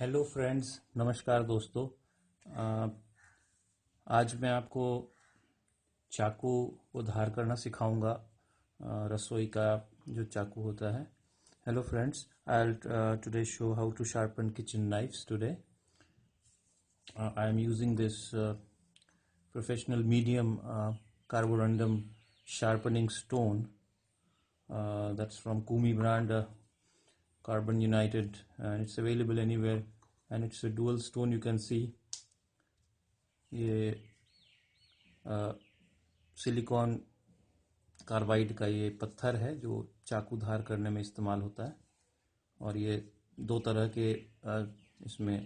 Hello friends, नमस्कार दोस्तों। अ, आज मैं आपको चाकू को धार करना सिखाऊंगा। रसोई का जो चाकू होता है। Hello friends, I will today show how to sharpen kitchen knives today. I am using this professional medium carborundum sharpening stone, that's from Kumi brand, Carbon United, and it's available anywhere, and it's a dual stone. You can see ये silicon carbide का ये पत्थर है जो चाकू धार करने में इस्तेमाल होता है। और ये दो तरह के इसमें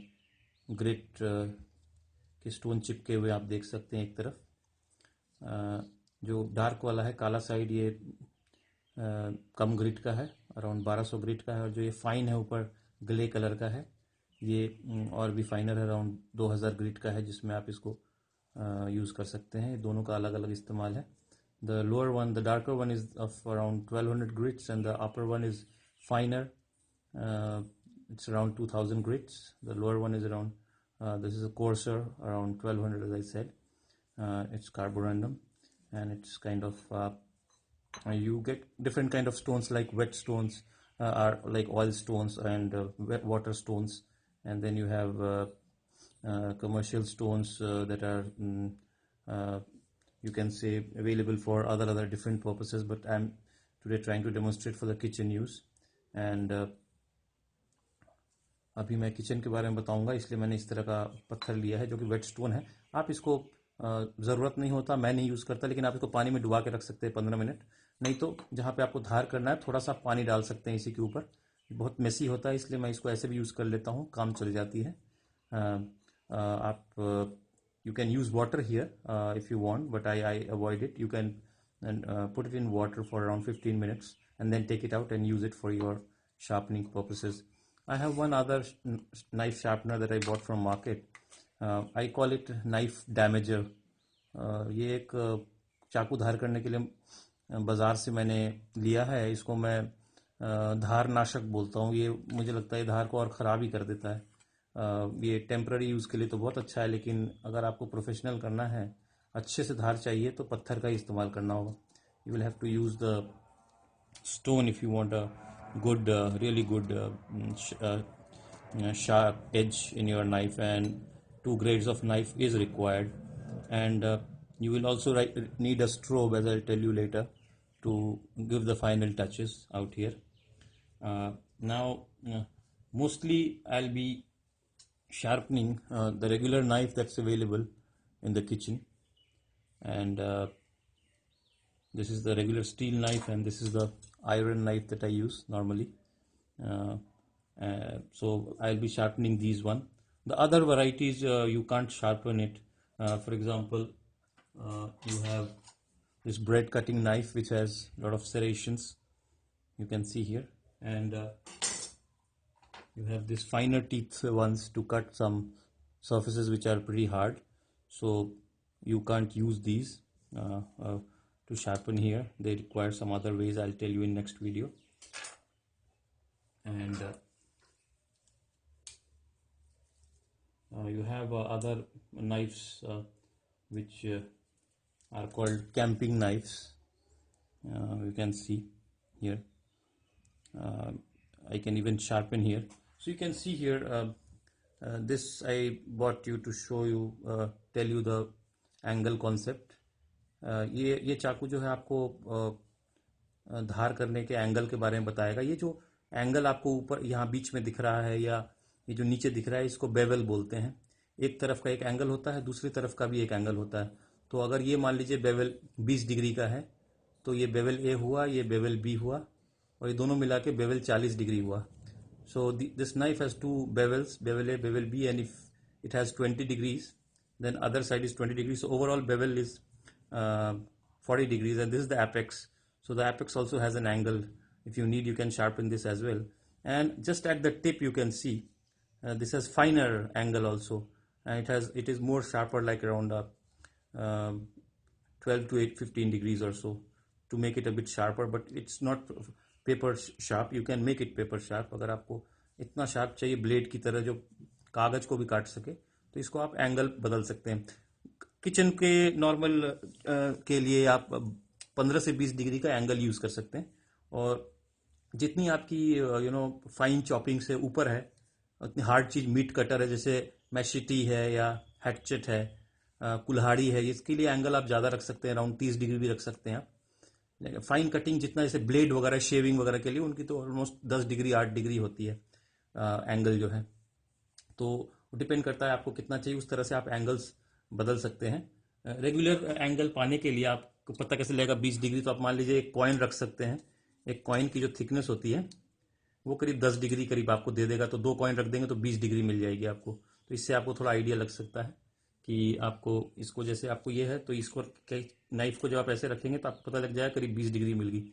ग्रिट के स्टोन चिपके हुए आप देख सकते हैं। एक तरफ जो डार्क वाला है, काला साइड, ये कम ग्रिट का है, अराउंड 1200 ग्रिट का है। और जो ये फाइन है ऊपर ग्ले कलर का है, ये और भी फाइनर है, अराउंड 2000 ग्रिट का है, जिसमें आप इसको यूज़ कर सकते हैं। दोनों का अलग अलग इस्तेमाल है। The lower one, the darker one is of around 1200 grits and the upper one is finer, it's around 2000 grits. The lower one is around this is a coarser, around 1200, as I said. It's carborundum, and it's kind of you get different kind of stones, like wet stones, are like oil stones, and wet water stones. And then you have commercial stones that are you can say available for other different purposes, but I'm today trying to demonstrate for the kitchen use. And अभी मैं kitchen के बारे में बताऊंगा, इसलिए मैंने इस तरह का पत्थर लिया है जो कि वेट स्टोन है। आप इसको ज़रूरत नहीं होता, मैं नहीं यूज़ करता, लेकिन आप इसको पानी में डुबा के रख सकते हैं 15 मिनट। नहीं तो जहाँ पे आपको धार करना है थोड़ा सा पानी डाल सकते हैं इसी के ऊपर। बहुत मेसी होता है, इसलिए मैं इसको ऐसे भी यूज़ कर लेता हूँ, काम चल जाती है। आप you can use water here if you want, but I avoid it. You can put it in water for around 15 minutes and then take it out and use it for your sharpening purposes. I have one other knife sharpener that I bought from market. I call it knife damager. ये एक चाकू धार करने के लिए बाज़ार से मैंने लिया है। इसको मैं धार नाशक बोलता हूँ। ये मुझे लगता है धार को और ख़राब ही कर देता है। ये टेम्पररी यूज़ के लिए तो बहुत अच्छा है, लेकिन अगर आपको प्रोफेशनल करना है, अच्छे से धार चाहिए, तो पत्थर का ही इस्तेमाल करना होगा। You will have to use the stone if you want a good really good sharp edge in your knife, and 2 grades of knife is required. And you will also need a strobe, as I'll tell you later, to give the final touches out here. Now mostly I'll be sharpening the regular knife that's available in the kitchen, and this is the regular steel knife, and this is the iron knife that I use normally. So I'll be sharpening these one. The other varieties you can't sharpen it. For example, you have this bread cutting knife which has a lot of serrations, you can see here, and you have this finer teeth ones to cut some surfaces which are pretty hard. So you can't use these to sharpen here. They require some other ways, I'll tell you in next video. And you have other knives which are called camping knives. You can see here. I can even sharpen here. So you can see here, this I bought you to show you, tell you the angle concept. ये चाकू जो है आपको धार करने के angle के बारे में बताएगा। ये जो एंगल आपको ऊपर यहाँ बीच में दिख रहा है, या ये जो नीचे दिख रहा है, इसको बेवल बोलते हैं। एक तरफ का एक एंगल होता है, दूसरी तरफ का भी एक एंगल होता है। तो अगर ये मान लीजिए बेवल 20 डिग्री का है, तो ये बेवल ए हुआ, ये बेवल बी हुआ, और ये दोनों मिला के बेवल 40 डिग्री हुआ। So this knife has two bevels, bevel A, bevel B, and if it has 20 degrees, then other side is 20 degrees. So overall bevel is 40 degrees, and this is the apex. So the apex also has an angle. If you need, you can sharpen this as well. And just at the tip, you can see this has finer angle also, and it is more sharper, like around 12 to 15 degrees or so, to make it a bit sharper. But it's not paper sharp. You can make it paper sharp. अगर आपको इतना sharp चाहिए blade की तरह, जो कागज को भी काट सके, तो इसको आप एंगल बदल सकते हैं। किचन के नॉर्मल के लिए आप 15 से 20 डिग्री का एंगल यूज कर सकते हैं। और जितनी आपकी फाइन चॉपिंग से ऊपर है, उतनी हार्ड चीज, मीट कटर है जैसे मैशिटी है या हैचेट है, कुल्हाड़ी है, इसके लिए एंगल आप ज़्यादा रख सकते हैं, अराउंड 30 डिग्री भी रख सकते हैं आप। फाइन कटिंग जितना, जैसे ब्लेड वगैरह, शेविंग वगैरह के लिए, उनकी तो ऑलमोस्ट 10 डिग्री 8 डिग्री होती है एंगल जो है। तो डिपेंड करता है आपको कितना चाहिए, उस तरह से आप एंगल्स बदल सकते हैं। रेगुलर एंगल पाने के लिए आपको पता कैसे लगेगा 20 डिग्री, तो आप मान लीजिए एक कॉइन रख सकते हैं। एक कॉइन की जो थिकनेस होती है वो करीब 10 डिग्री करीब आपको दे देगा, तो 2 कॉइन रख देंगे तो 20 डिग्री मिल जाएगी आपको। तो इससे आपको थोड़ा आइडिया लग सकता है कि आपको इसको, जैसे आपको ये है तो इसको नाइफ को जब आप ऐसे रखेंगे तो आपको पता लग जाएगा करीब 20 डिग्री मिल गई।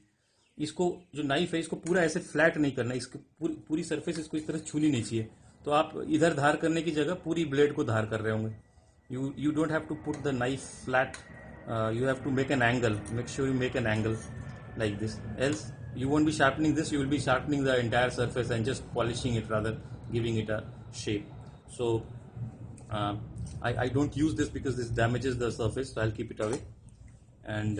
इसको जो नाइफ है इसको पूरा ऐसे फ्लैट नहीं करना, इसकी पूरी सरफेस इसको इस तरह छूनी नहीं चाहिए। तो आप इधर धार करने की जगह पूरी ब्लेड को धार कर रहे होंगे। You don't have to put the knife flat, you have to make an angle, make sure you make an angle like this, else you won't be sharpening this, you will be sharpening the entire surface and just polishing it rather giving it a shape. So I don't use this because this damages the surface, so I'll keep it away. And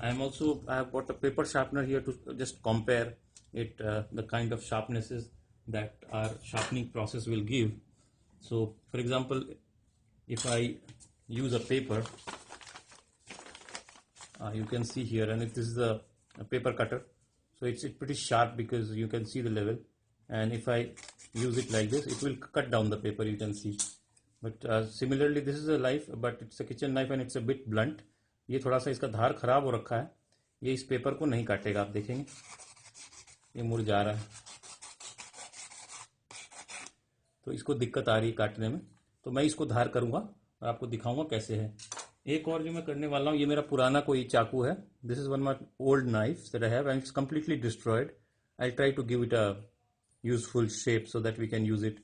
I have got a paper sharpener here to just compare it, the kind of sharpnesses that our sharpening process will give. So for example, if I use a paper, you can see here, and if this is a paper cutter, so it's pretty sharp because you can see the level, and if I use it like this, it will cut down the paper, you can see. But similarly, this is a knife, but it's a kitchen knife and it's a bit blunt. ये थोड़ा सा इसका धार खराब हो रखा है, ये इस पेपर को नहीं काटेगा, आप देखेंगे ये मुड़ जा रहा है, तो इसको दिक्कत आ रही है काटने में। तो मैं इसको धार करूंगा और आपको दिखाऊंगा कैसे है। एक और जो मैं करने वाला हूँ, ये मेरा पुराना कोई चाकू है, this is one my old knife that I have and it's completely destroyed. I try to give it a useful shape so that we can use it.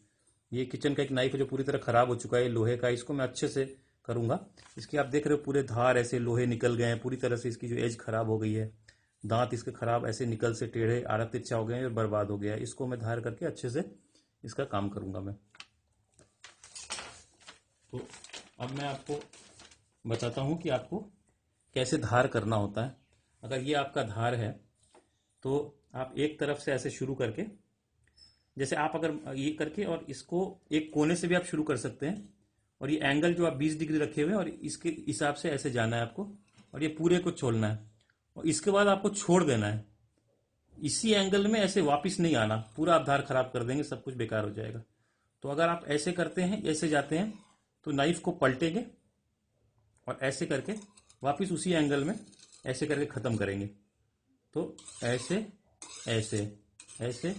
ये किचन का एक नाइफ है जो पूरी तरह खराब हो चुका है, लोहे का। इसको मैं अच्छे से करूंगा। इसके आप देख रहे हो पूरे धार ऐसे लोहे निकल गए हैं, पूरी तरह से इसकी जो एज खराब हो गई है, दांत इसके खराब ऐसे निकल से टेढ़े आड़ा तिरछा हो गए हैं और बर्बाद हो गया है। इसको मैं धार करके अच्छे से इसका काम करूंगा मैं। तो अब मैं आपको बताता हूं कि आपको कैसे धार करना होता है। अगर ये आपका धार है तो आप एक तरफ से ऐसे शुरू करके, जैसे आप अगर ये करके और इसको एक कोने से भी आप शुरू कर सकते हैं, और ये एंगल जो आप 20 डिग्री रखे हुए हैं और इसके हिसाब से ऐसे जाना है आपको, और ये पूरे को छोड़ना है और इसके बाद आपको छोड़ देना है। इसी एंगल में ऐसे वापस नहीं आना, पूरा आप धार खराब कर देंगे, सब कुछ बेकार हो जाएगा। तो अगर आप ऐसे करते हैं, ऐसे जाते हैं, तो नाइफ को पलटेंगे और ऐसे करके वापस उसी एंगल में ऐसे करके ख़त्म करेंगे। तो ऐसे ऐसे ऐसे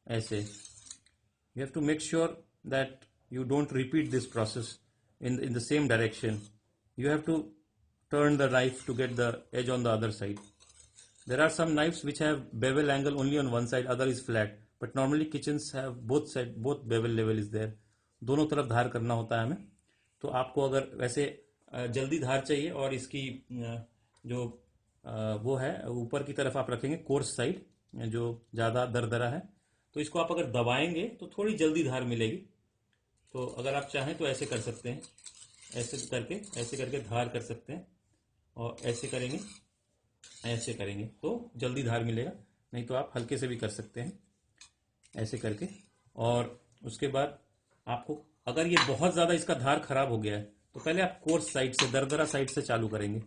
ऐसे, you have to make sure that you don't repeat this process in the same direction. You have to turn the knife to get the edge on the other side. There are some knives which have bevel angle only on one side, other is flat, but normally kitchens have both bevel level is there. दोनों तरफ धार करना होता है हमें। तो आपको अगर वैसे जल्दी धार चाहिए और इसकी जो वो है ऊपर की तरफ आप रखेंगे कोर्स साइड जो ज़्यादा दरदरा है, तो इसको आप अगर दबाएंगे तो थोड़ी जल्दी धार मिलेगी। तो अगर आप चाहें तो ऐसे कर सकते हैं, ऐसे करके धार कर सकते हैं, और ऐसे करेंगे तो जल्दी धार मिलेगा। नहीं तो आप हल्के से भी कर सकते हैं ऐसे करके। और उसके बाद आपको, अगर ये बहुत ज़्यादा इसका धार खराब हो गया है तो पहले आप कोर्स साइड से, दरदरा साइड से चालू करेंगे।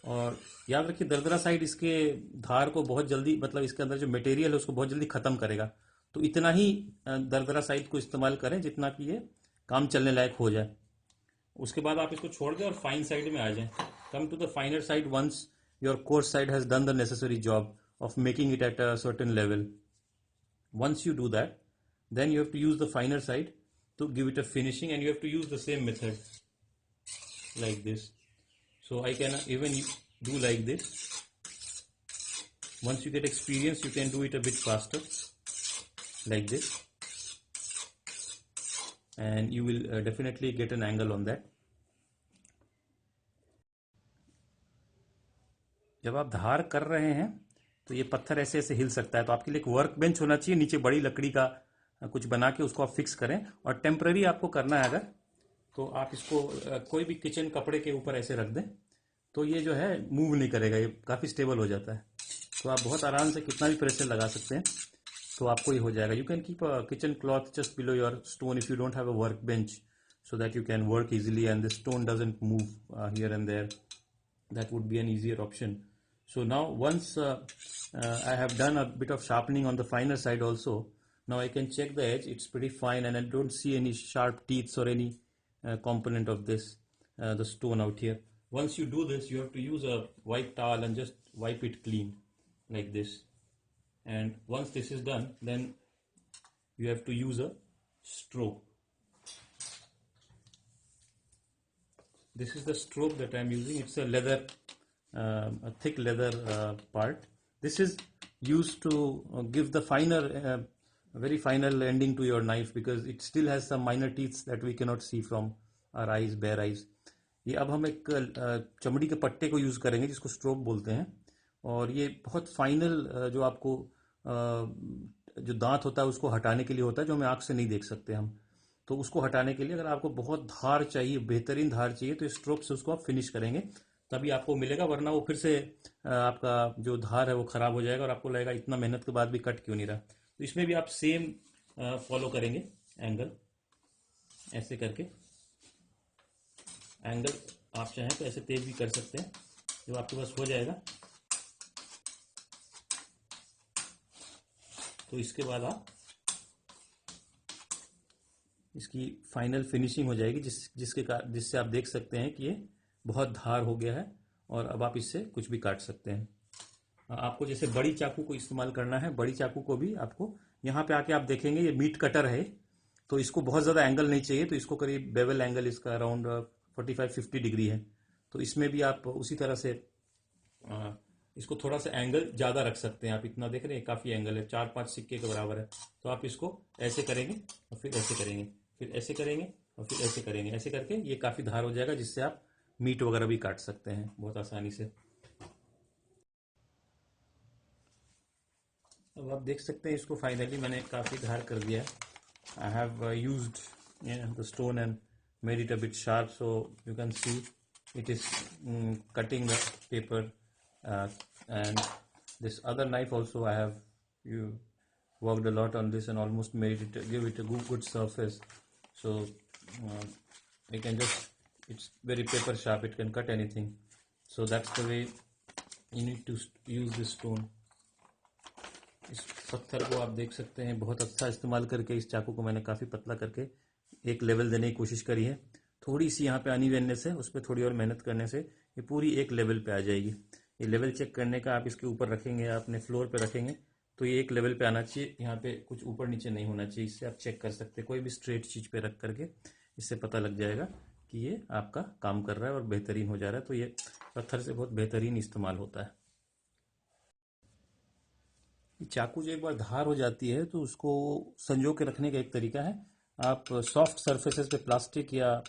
और याद रखिए दरदरा साइड इसके धार को बहुत जल्दी, मतलब इसके अंदर जो मटेरियल है उसको बहुत जल्दी ख़त्म करेगा। तो इतना ही दरदरा साइड को इस्तेमाल करें जितना कि ये काम चलने लायक हो जाए। उसके बाद आप इसको छोड़ दें और फाइन साइड में आ जाएं। Come to the finer side once your coarse side has done the necessary job of making it at a certain level. Once you do that, then you have to use the finer side to give it a finishing, and you have to use the same method like this. So I can even do like this. Once you get experience, you can do it a bit faster like this, and you will definitely get an angle on that. जब आप धार कर रहे हैं तो ये पत्थर ऐसे ऐसे हिल सकता है, तो आपके लिए एक वर्क बेंच होना चाहिए, नीचे बड़ी लकड़ी का कुछ बना के उसको आप फिक्स करें। और टेम्पररी आपको करना है अगर, तो आप इसको कोई भी किचन कपड़े के ऊपर ऐसे रख दें, तो ये जो है मूव नहीं करेगा, ये काफ़ी स्टेबल हो जाता है। तो आप बहुत आराम से कितना भी प्रेशर लगा सकते हैं, तो आपको ये हो जाएगा। You can keep a kitchen cloth just below your stone if you don't have a work bench, so that you can work easily and the stone doesn't move here and there. That would be an easier option. So now once I have done a bit of sharpening on the finer side also, now I can check the edge. It's pretty fine and I don't see any sharp teeth or any component of this the stone out here. Once you do this, you have to use a wipe towel and just wipe it clean like this. And once this is done, then you have to use a stroke. This is the stroke that I'm using. It's a leather, a thick leather part. This is used to give the finer, very final ending to your knife, because it still has some minor teeth that we cannot see from our eyes, bare eyes. ये अब हम एक चमड़ी के पट्टे को use करेंगे जिसको स्ट्रोक बोलते हैं, और ये बहुत फाइनल जो आपको जो दांत होता है उसको हटाने के लिए होता है, जो हमें आँख से नहीं देख सकते हम। तो उसको हटाने के लिए अगर आपको बहुत धार चाहिए, बेहतरीन धार चाहिए, तो स्ट्रोक से उसको आप फिनिश करेंगे, तभी आपको मिलेगा, वरना वो फिर से आपका जो धार है वो ख़राब हो जाएगा और आपको लगेगा इतना मेहनत के बाद भी कट क्यों नहीं रहा। तो इसमें भी आप सेम फॉलो करेंगे एंगल, ऐसे करके एंगल आप चाहें तो ऐसे तेज भी कर सकते हैं, जो आपके पास हो जाएगा। तो इसके बाद आप इसकी फाइनल फिनिशिंग हो जाएगी, जिससे आप देख सकते हैं कि ये बहुत धार हो गया है और अब आप इससे कुछ भी काट सकते हैं। आपको जैसे बड़ी चाकू को इस्तेमाल करना है, बड़ी चाकू को भी आपको यहाँ पे आके आप देखेंगे ये मीट कटर है, तो इसको बहुत ज़्यादा एंगल नहीं चाहिए, तो इसको करीब बेवल एंगल इसका अराउंड 45-50 डिग्री है। तो इसमें भी आप उसी तरह से इसको थोड़ा सा एंगल ज़्यादा रख सकते हैं। आप इतना देख रहे हैं, काफ़ी एंगल है, 4-5 सिक्के के बराबर है। तो आप इसको ऐसे करेंगे और फिर ऐसे करेंगे, फिर ऐसे करेंगे और फिर ऐसे करेंगे, ऐसे करके ये काफ़ी धार हो जाएगा, जिससे आप मीट वगैरह भी काट सकते हैं बहुत आसानी से। अब आप देख सकते हैं इसको फाइनली मैंने काफ़ी धार कर दिया है। I have used the stone and made it a bit sharp, so you can see it is cutting the paper, and this other knife also I have worked a lot on this and almost made it, give it a good surface, so you can just, it's very paper sharp, it can cut anything. So that's the way you need to use this stone. इस पत्थर को आप देख सकते हैं बहुत अच्छा इस्तेमाल करके, इस चाकू को मैंने काफ़ी पतला करके एक लेवल देने की कोशिश करी है। थोड़ी सी यहाँ पे अनइवननेस है, उस पर थोड़ी और मेहनत करने से ये पूरी एक लेवल पे आ जाएगी। ये लेवल चेक करने का, आप इसके ऊपर रखेंगे, अपने फ्लोर पे रखेंगे, तो ये एक लेवल पे आना चाहिए, यहाँ पे कुछ ऊपर नीचे नहीं होना चाहिए। इससे आप चेक कर सकते हैं, कोई भी स्ट्रेट चीज़ पे रख करके इससे पता लग जाएगा कि ये आपका काम कर रहा है और बेहतरीन हो जा रहा है। तो ये पत्थर से बहुत बेहतरीन इस्तेमाल होता है। चाकू जो एक बार धार हो जाती है तो उसको संजो के रखने का एक तरीका है, आप सॉफ्ट सरफेसेस पे प्लास्टिक या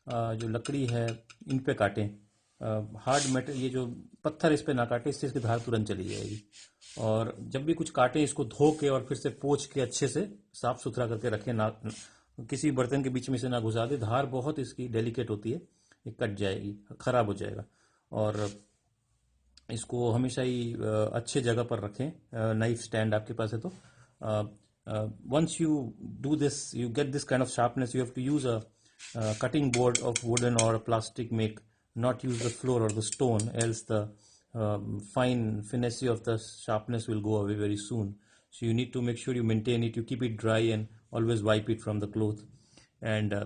जो लकड़ी है इन पे काटें, हार्ड मेटल, ये जो पत्थर इस पे ना काटें, इससे इसकी धार तुरंत चली जाएगी। और जब भी कुछ काटें इसको धो के और फिर से पोंछ के अच्छे से साफ सुथरा करके रखें, ना किसी बर्तन के बीच में से ना घुसा दे। धार बहुत इसकी डेलिकेट होती है, ये कट जाएगी, खराब हो जाएगा। और इसको हमेशा ही अच्छे जगह पर रखें। नाइफ स्टैंड आपके पास है तो once you do this, you get this kind of sharpness, you have to use a cutting board of wooden or a plastic make, not use the floor or the stone, else the fine finesse of the sharpness will go away very soon. So you need to make sure you maintain it, you keep it dry and always wipe it from the cloth. And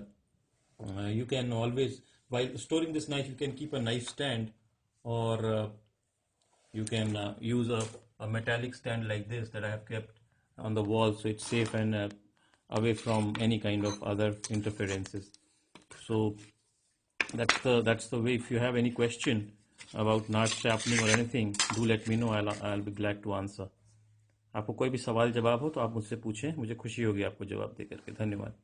you can always, while storing this knife, you can keep a knife stand, or you can use a metallic stand like this that I have kept on the wall, so it's safe and away from any kind of other interferences. So that's the way. If you have any question about knife sharpening or anything, do let me know. I'll be glad to answer. आपको कोई भी सवाल जवाब हो तो आप मुझसे पूछें, मुझे खुशी होगी आपको जवाब दे करके। धन्यवाद।